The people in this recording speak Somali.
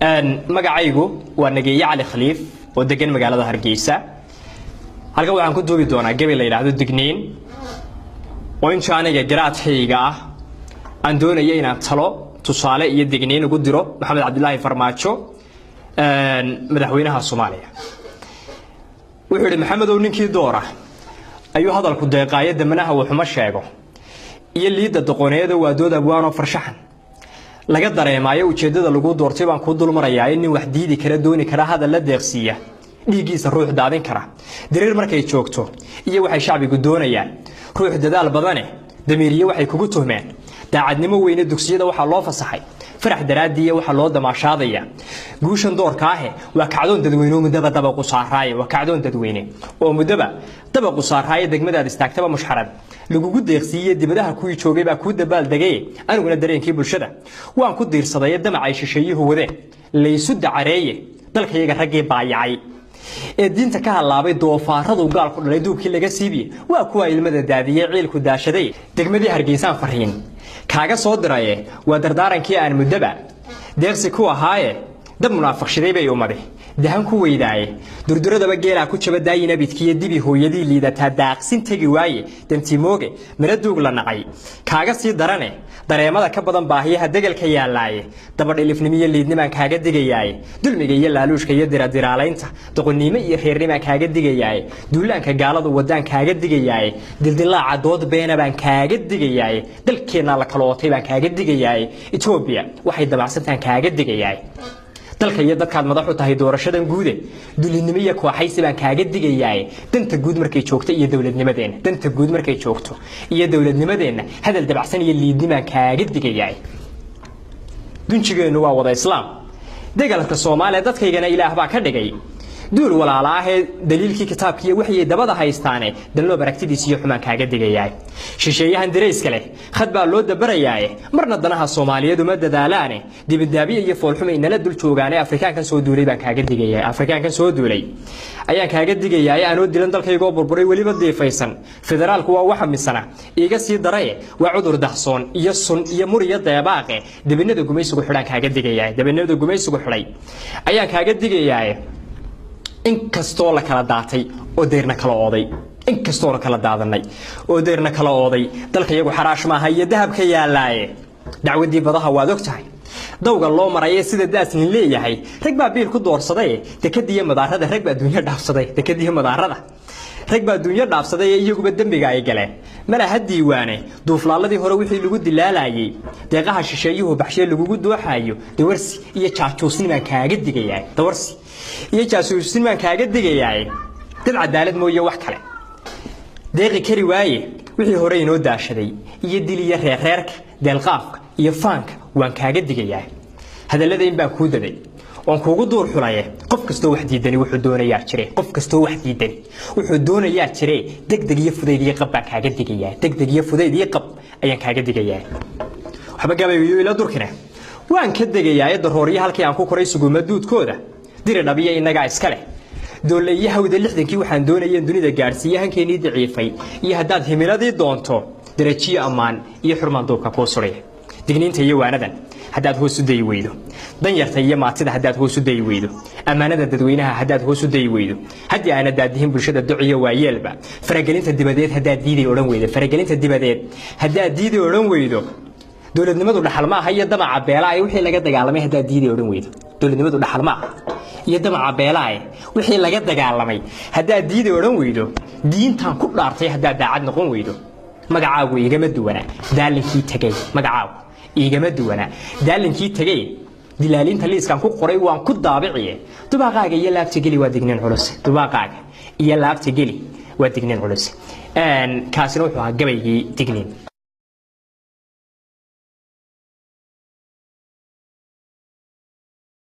magacaygu waa Nageeye Ali Khaliif oo degan magaalada Hargeysa halka waxaan ku duubi doonaa gabay la yiraahdo digniin oo inta aniga garaadkayga ah aan doonayo inaan talo tusaale iyo digniin ugu diro Maxamed Cabdullaahi Farmaajo madaxweynaha Soomaaliya wuxuu yiri Maxamed oo ninkii doora ayuu hadalku deeqaayada manaha wuxuma sheego iyo liida doqoneeda waa dood Abwaan oo farshaxan laga dareemayo ujeedada lagu doortay baan ku dulmarayaa in wax diidi kara dooni kara hadal la deeqsiya dhigiisa ruux daadin kara dareer markay joogto iyo waxay shacbigu doonayaan ruux dadaal badane damiiriye waxay kugu tuhmeen daacadnimo weyne dugsiyada waxa loo fasaxay farax daraadiye waxa loo damaashaadaya guushan doorka ah waa kacdoon dadweyne mudaba dabaq u saaraay waa kacdoon dadweyne oo mudaba dabaq u saaraay degmada istaagtaba mushxarad lagu deeqsiiyay dibadaha ku joogay baa ku dabaal dagay aniguna dareenkii bulshada waan ku diirsaday damacay shisheeyuhu wadeen laysu dacareeye dalkayaga ragii baayacay ee diinta ka halaabay doofaaradu gaal ku dhalay duubkii laga siibiyay waa kuwa ilmada daadiyay ciilku daashaday degmadii Hargeysa fariin kaaga soo diray waa dardaarankii aan mudaba deeqsi ku ahaaye dab munaafiqshaday bay umaday dahan ku weydaaye durduradaba geela ku jabadaayina bidkiye dibi hooyadii liidata daaqsin tagi waaye dantimooge mara duug la nacay kaaga sii darane dareemada ka badan baahiyaha degalka yaalaaye dabadhilifnimiye liidnimaan kaaga digayaay dulmiga iyo laaluushka iyo diradiiraaleynta doqonnimo iyo reernimo kaaga digayaay duulaanka gaaladu wadaan kaaga digayaay dildilaaca dood beena baan kaaga digayaay dalkeena la kala ootay baan kaaga digayaay Ethiopia waxay dabacsantaan kaaga digayaay dalka iyo dadkaad madax u tahay doorashadan guude dulinimo iyo kooxaysi baan kaaga digayaay danta guud markay joogto iyo dawladnimadeena danta guud markay joogto iyo dawladnimadeena hadal dabacsan iyo liidnimo kaaga digayaay dunjigeenu waa wada islaam degalka Soomaaliya dadkaygana Ilaah baa ka dhigay duul walaalaha daliilkii kitaabkii wixii dabada haystaane dalno baragtidiisa iyo xumaan kaaga digayaay shisheeyahan dareyska leh khad baa loo dabarayaay marna danaha Soomaaliyeed uma dadaalaane dibadaabiye iyo foolxumo inala dul joogaanay Afrikaanka soo duulay baan kaaga digayaay Afrikaanka soo duulay ayaan kaaga digayaay aanoo dilan dalkayga oo burburay waliba deefaysan federaalku waa waxa misana iiga sii daray waa cudur dahsoon iyo sun iyo muriyo deebaaqe dibinada gumaysigu xidhan kaaga digayaay dibinada gumaysigu xidhay ayaan kaaga digayaay in kastoo la kala daatay oo deerna kala ooday in kastoo la kala daadanay oo deerna kala ooday dalka iyagu xaraash ma hayo dahabka yaalaaye dacwadii badaha waad ogtahay dawga loo maray sida daasnin leeyahay rag baa biil ku doorsaday dekadiye madaarada rag baa dunya dhaafsaday dekadiye madaarada rag baa dunya dhaafsaday iyagu dambiga ay galeen mala hadiiwaane duuflaaladii hore wixii lagu dilaalayay deeqaha shisheeyuhu baxshay lagu dooxayo dawarsi iyo jaajuusnimo kaaga digayaay dawarsi iyo jaajuusnimo kaaga digayaay dad cadaalad mooye wax kale deeqi kari waaye wixii hore inoo daashaday iyo diliya reerka deelqaafka iyo faanka waan kaaga digayaay hadalada in baa ku daday on kuugu door xulaye qof kasto wax diidani wuxuu doonayaa jiray qof kasto wax diidani wuxuu doonayaa jiray degdeg iyo fudeyd iyo qab baa kaaga digayaa degdeg iyo fudeyd iyo qab ayaan kaaga digayaa waxba gabayo ila durkina waan ka digayaa darooriye halkii aan ku koray suguuma duudkooda diri dhabiye inaga iska leh doolayahawda 60kii waxaan doonayeen dunida gaarsiiyahankeenii daciifay iyo hadaad himiladii doonto darajiye amaan iyo xurmaan doobka ku suray digniinta iyo waanadan hadaad hoos u day weydo dan yarta iyo maatida hadaad hoos u day weydo amaanada dadweynaha hadaad hoos u day weydo hadii aan daadihin bulshada duciyo waayeelba faragalinta dibadeed hadaad diiday oran weydo faragalinta dibadeed hadaad diiday oran weydo dawladnimadu dhaxal ma aha iyo damaca beelaa wixii laga dagaalamay hadaad diiday oran weydo dawladnimadu dhaxal ma aha iyo damaca beelaa wixii laga dagaalamay hadaad diiday oran weydo diintan ku dhaartay hadaad daacad noqon weydo magacaagu igama duwana daalinkii tagay magacaagu igama duwana daalinkii tagay dilaalinta liiskan ku qoray waan ku daabiciye dubaqaaga iyo laabta gali waa digniin culus dubaqaaga iyo laabta gali waa digniin culus kaasina wuxuu ahaa gabaygii digniin